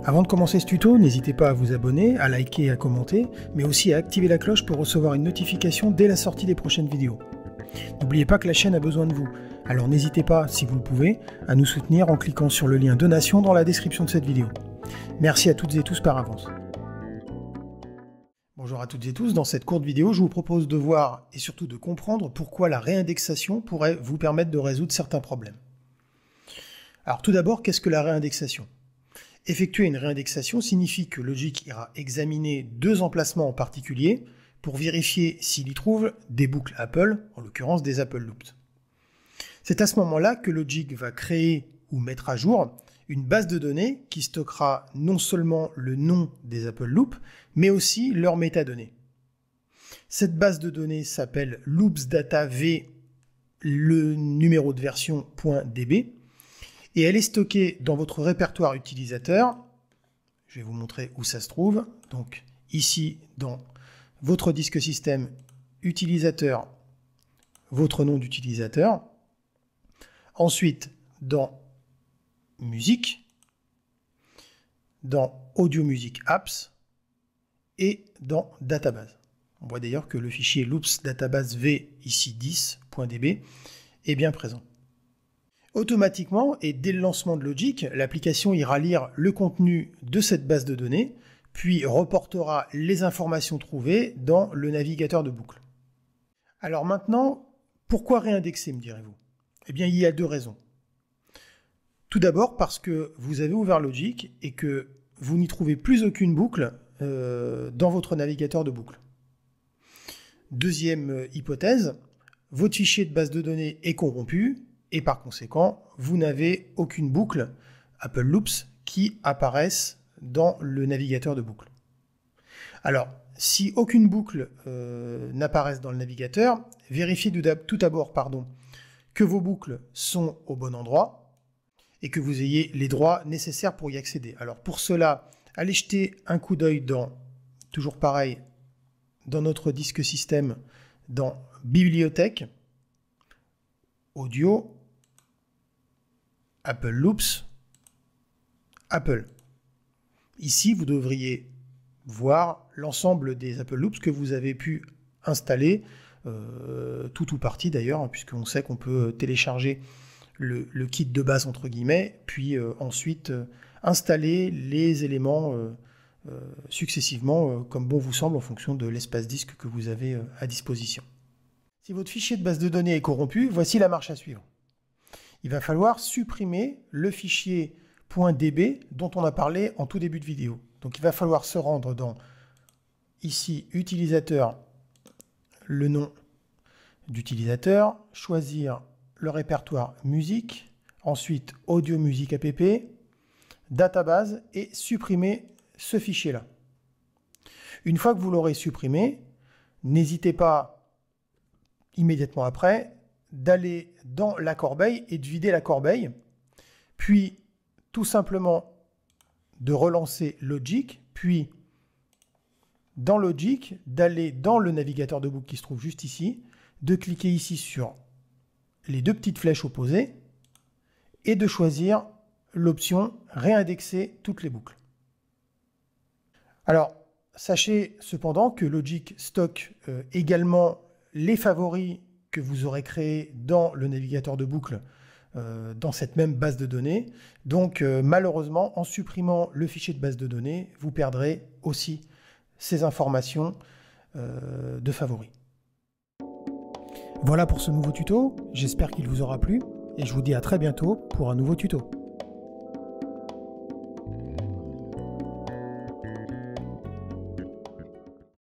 Avant de commencer ce tuto, n'hésitez pas à vous abonner, à liker et à commenter, mais aussi à activer la cloche pour recevoir une notification dès la sortie des prochaines vidéos. N'oubliez pas que la chaîne a besoin de vous, alors n'hésitez pas, si vous le pouvez, à nous soutenir en cliquant sur le lien donation dans la description de cette vidéo. Merci à toutes et tous par avance. Bonjour à toutes et tous, dans cette courte vidéo, je vous propose de voir et surtout de comprendre pourquoi la réindexation pourrait vous permettre de résoudre certains problèmes. Alors tout d'abord, qu'est-ce que la réindexation ? Effectuer une réindexation signifie que Logic ira examiner deux emplacements en particulier pour vérifier s'il y trouve des boucles Apple, en l'occurrence des Apple Loops. C'est à ce moment-là que Logic va créer ou mettre à jour une base de données qui stockera non seulement le nom des Apple Loops, mais aussi leurs métadonnées. Cette base de données s'appelle loopsdata-v, le numéro de version .db, et elle est stockée dans votre répertoire utilisateur. Je vais vous montrer où ça se trouve. Donc ici, dans votre disque système utilisateur, votre nom d'utilisateur. Ensuite, dans musique, dans audio music apps et dans database. On voit d'ailleurs que le fichier loops database v, ici 10.db, est bien présent. Automatiquement, et dès le lancement de Logic, l'application ira lire le contenu de cette base de données, puis reportera les informations trouvées dans le navigateur de boucle. Alors maintenant, pourquoi réindexer, me direz-vous? Eh bien, il y a deux raisons. Tout d'abord parce que vous avez ouvert Logic et que vous n'y trouvez plus aucune boucle dans votre navigateur de boucle. Deuxième hypothèse, votre fichier de base de données est corrompu et par conséquent, vous n'avez aucune boucle Apple Loops qui apparaissent dans le navigateur de boucle. Alors, si aucune boucle n'apparaisse dans le navigateur, vérifiez tout d'abord que vos boucles sont au bon endroit et que vous ayez les droits nécessaires pour y accéder. Alors pour cela, allez jeter un coup d'œil toujours pareil, dans notre disque système, dans Bibliothèque, Audio, Apple Loops, Apple. Ici, vous devriez voir l'ensemble des Apple Loops que vous avez pu installer, tout ou partie d'ailleurs, puisqu'on sait qu'on peut télécharger le kit de base entre guillemets, puis ensuite installer les éléments successivement comme bon vous semble en fonction de l'espace disque que vous avez à disposition. Si votre fichier de base de données est corrompu, voici la marche à suivre. Il va falloir supprimer le fichier .db dont on a parlé en tout début de vidéo. Donc il va falloir se rendre dans, ici, utilisateur, le nom d'utilisateur, choisir le répertoire musique, ensuite audio musique app, database et supprimer ce fichier-là. Une fois que vous l'aurez supprimé, n'hésitez pas immédiatement après d'aller dans la corbeille et de vider la corbeille, puis tout simplement de relancer Logic, puis dans Logic, d'aller dans le navigateur de boucle qui se trouve juste ici, de cliquer ici sur les deux petites flèches opposées et de choisir l'option réindexer toutes les boucles. Alors, sachez cependant que Logic stocke également les favoris que vous aurez créés dans le navigateur de boucle dans cette même base de données. Donc malheureusement, en supprimant le fichier de base de données, vous perdrez aussi ces informations de favoris. Voilà pour ce nouveau tuto, j'espère qu'il vous aura plu et je vous dis à très bientôt pour un nouveau tuto.